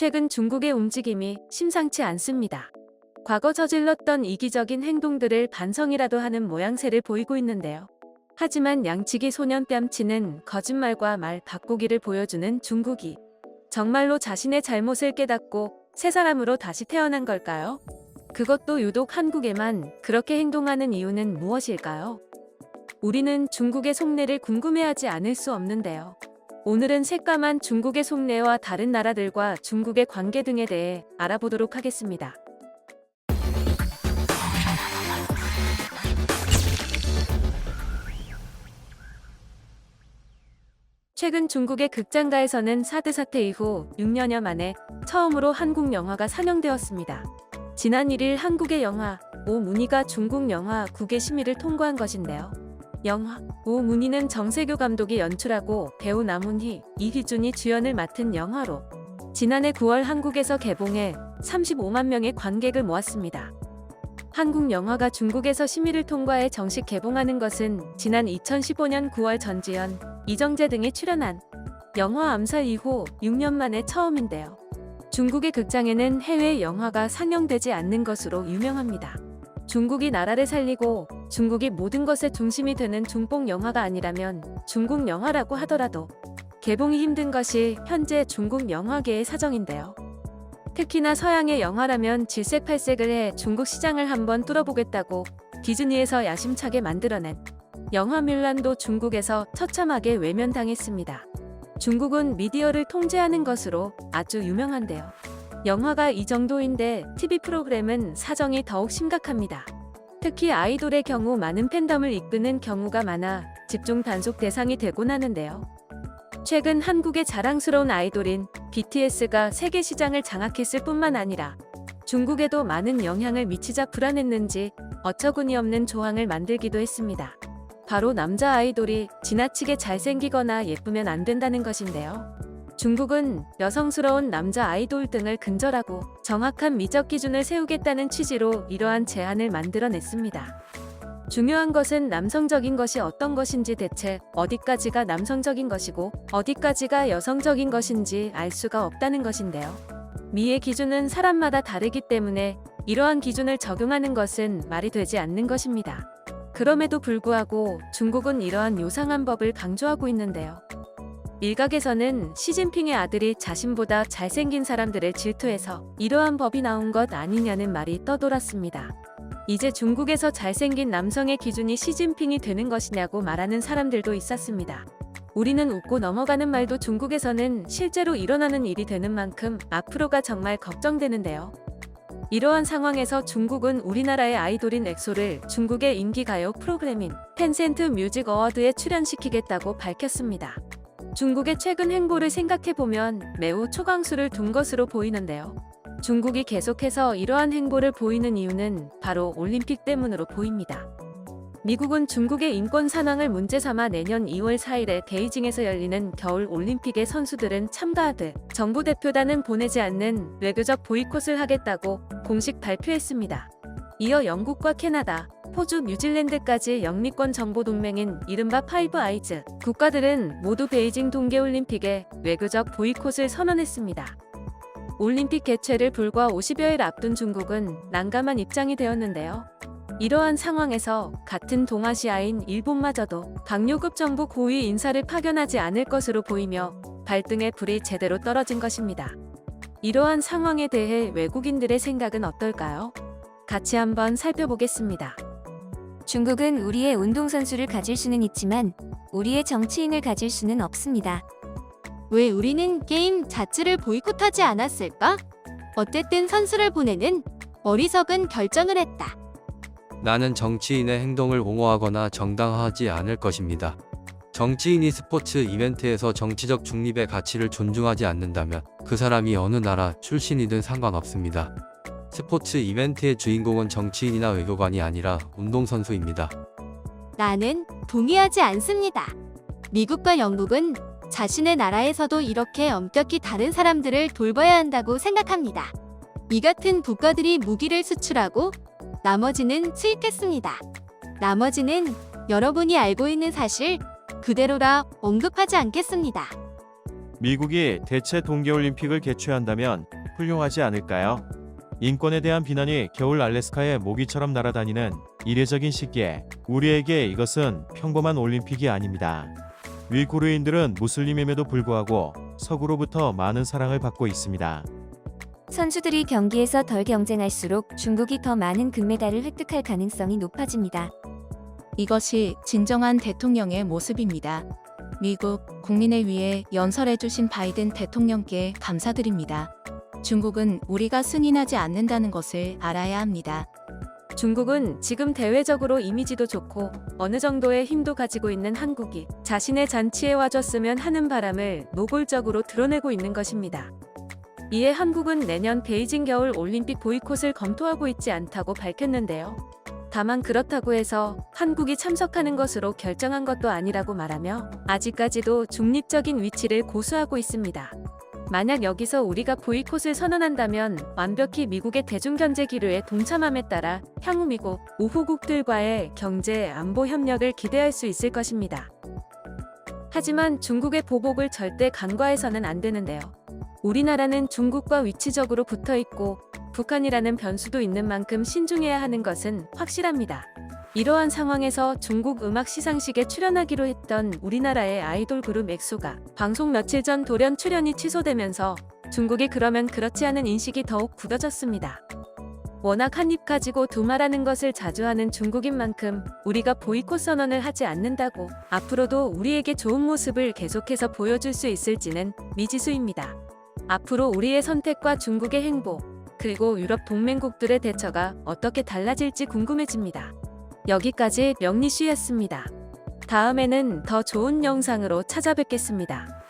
최근 중국의 움직임이 심상치 않습니다. 과거 저질렀던 이기적인 행동들을 반성이라도 하는 모양새를 보이고 있는데요. 하지만 양치기 소년 뺨치는 거짓말과 말 바꾸기를 보여주는 중국이 정말로 자신의 잘못을 깨닫고 새 사람으로 다시 태어난 걸까요? 그것도 유독 한국에만 그렇게 행동하는 이유는 무엇일까요? 우리는 중국의 속내를 궁금해하지 않을 수 없는데요. 오늘은 새까만 중국의 속내와 다른 나라들과 중국의 관계 등에 대해 알아보도록 하겠습니다. 최근 중국의 극장가에서는 사드 사태 이후 6년여 만에 처음으로 한국 영화가 상영되었습니다. 지난 1일 한국의 영화 오문희가 중국 영화국의 심의를 통과한 것인데요. 영화 오문희는 정세교 감독이 연출하고 배우 남훈희, 이휘준이 주연을 맡은 영화로 지난해 9월 한국에서 개봉해 35만 명의 관객을 모았습니다. 한국 영화가 중국에서 심의를 통과해 정식 개봉하는 것은 지난 2015년 9월 전지현, 이정재 등이 출연한 영화 암살 이후 6년 만에 처음인데요. 중국의 극장에는 해외 영화가 상영되지 않는 것으로 유명합니다. 중국이 나라를 살리고 중국이 모든 것의 중심이 되는 중뽕 영화가 아니라면 중국 영화라고 하더라도 개봉이 힘든 것이 현재 중국 영화계의 사정인데요. 특히나 서양의 영화라면 질색팔색을 해 중국 시장을 한번 뚫어보겠다고 디즈니에서 야심차게 만들어낸 영화 뮬란도 중국에서 처참하게 외면당했습니다. 중국은 미디어를 통제하는 것으로 아주 유명한데요. 영화가 이 정도인데 TV 프로그램은 사정이 더욱 심각합니다. 특히 아이돌의 경우 많은 팬덤을 이끄는 경우가 많아 집중 단속 대상이 되곤 하는데요. 최근 한국의 자랑스러운 아이돌인 BTS가 세계 시장을 장악했을 뿐만 아니라 중국에도 많은 영향을 미치자 불안했는지 어처구니 없는 조항을 만들기도 했습니다. 바로 남자 아이돌이 지나치게 잘생기거나 예쁘면 안 된다는 것인데요. 중국은 여성스러운 남자 아이돌 등을 근절하고 정확한 미적 기준을 세우겠다는 취지로 이러한 제한을 만들어냈습니다. 중요한 것은 남성적인 것이 어떤 것인지 대체 어디까지가 남성적인 것이고 어디까지가 여성적인 것인지 알 수가 없다는 것인데요. 미의 기준은 사람마다 다르기 때문에 이러한 기준을 적용하는 것은 말이 되지 않는 것입니다. 그럼에도 불구하고 중국은 이러한 요상한 법을 강조하고 있는데요. 일각에서는 시진핑의 아들이 자신보다 잘생긴 사람들을 질투해서 이러한 법이 나온 것 아니냐는 말이 떠돌았습니다. 이제 중국에서 잘생긴 남성의 기준이 시진핑이 되는 것이냐고 말하는 사람들도 있었습니다. 우리는 웃고 넘어가는 말도 중국에서는 실제로 일어나는 일이 되는 만큼 앞으로가 정말 걱정되는데요. 이러한 상황에서 중국은 우리나라의 아이돌인 엑소를 중국의 인기 가요 프로그램인 텐센트 뮤직 어워드에 출연시키겠다고 밝혔습니다. 중국의 최근 행보를 생각해보면 매우 초강수를 둔 것으로 보이는데요. 중국이 계속해서 이러한 행보를 보이는 이유는 바로 올림픽 때문으로 보입니다. 미국은 중국의 인권 상황을 문제 삼아 내년 2월 4일에 베이징에서 열리는 겨울 올림픽에 선수들은 참가하되 정부 대표단은 보내지 않는 외교적 보이콧을 하겠다고 공식 발표했습니다. 이어 영국과 캐나다, 호주, 뉴질랜드까지 영미권 정보 동맹인 이른바 파이브 아이즈 국가들은 모두 베이징 동계올림픽에 외교적 보이콧을 선언했습니다. 올림픽 개최를 불과 50여일 앞둔 중국은 난감한 입장이 되었는데요. 이러한 상황에서 같은 동아시아인 일본마저도 강요급 정부 고위 인사를 파견하지 않을 것으로 보이며 발등에 불이 제대로 떨어진 것입니다. 이러한 상황에 대해 외국인들의 생각은 어떨까요? 같이 한번 살펴보겠습니다. 중국은 우리의 운동선수를 가질 수는 있지만 우리의 정치인을 가질 수는 없습니다. 왜 우리는 게임 자체를 보이콧하지 않았을까? 어쨌든 선수를 보내는 어리석은 결정을 했다. 나는 정치인의 행동을 옹호하거나 정당화하지 않을 것입니다. 정치인이 스포츠 이벤트에서 정치적 중립의 가치를 존중하지 않는다면 그 사람이 어느 나라 출신이든 상관없습니다. 스포츠 이벤트의 주인공은 정치인이나 외교관이 아니라 운동선수입니다. 나는 동의하지 않습니다. 미국과 영국은 자신의 나라에서도 이렇게 엄격히 다른 사람들을 돌봐야 한다고 생각합니다. 이 같은 국가들이 무기를 수출하고 나머지는 수입했습니다. 나머지는 여러분이 알고 있는 사실 그대로라 언급하지 않겠습니다. 미국이 대체 동계올림픽을 개최한다면 훌륭하지 않을까요? 인권에 대한 비난이 겨울 알래스카의 모기처럼 날아다니는 이례적인 시기에 우리에게 이것은 평범한 올림픽이 아닙니다. 위구르인들은 무슬림임에도 불구하고 서구로부터 많은 사랑을 받고 있습니다. 선수들이 경기에서 덜 경쟁할수록 중국이 더 많은 금메달을 획득할 가능성이 높아집니다. 이것이 진정한 대통령의 모습입니다. 미국 국민을 위해 연설해주신 바이든 대통령께 감사드립니다. 중국은 우리가 승인하지 않는다는 것을 알아야 합니다. 중국은 지금 대외적으로 이미지도 좋고 어느 정도의 힘도 가지고 있는 한국이 자신의 잔치에 와줬으면 하는 바람을 노골적으로 드러내고 있는 것입니다. 이에 한국은 내년 베이징 겨울 올림픽 보이콧을 검토하고 있지 않다고 밝혔는데요. 다만 그렇다고 해서 한국이 참석하는 것으로 결정한 것도 아니라고 말하며 아직까지도 중립적인 위치를 고수하고 있습니다. 만약 여기서 우리가 보이콧을 선언한다면 완벽히 미국의 대중경제 기류에 동참함에 따라 향후 미국 우호국들과의 경제 안보 협력을 기대할 수 있을 것입니다. 하지만 중국의 보복을 절대 간과해서는 안 되는데요. 우리나라는 중국과 위치적으로 붙어 있고 북한이라는 변수도 있는 만큼 신중해야 하는 것은 확실합니다. 이러한 상황에서 중국 음악 시상식에 출연하기로 했던 우리나라의 아이돌 그룹 엑소가 방송 며칠 전 돌연 출연이 취소되면서 중국이 그러면 그렇지 않은 인식이 더욱 굳어졌습니다. 워낙 한 입 가지고 두 말하는 것을 자주 하는 중국인 만큼 우리가 보이콧 선언을 하지 않는다고 앞으로도 우리에게 좋은 모습을 계속해서 보여줄 수 있을지는 미지수입니다. 앞으로 우리의 선택과 중국의 행보, 그리고 유럽 동맹국들의 대처가 어떻게 달라질지 궁금해집니다. 여기까지 명리씨였습니다. 다음에는 더 좋은 영상으로 찾아뵙겠습니다.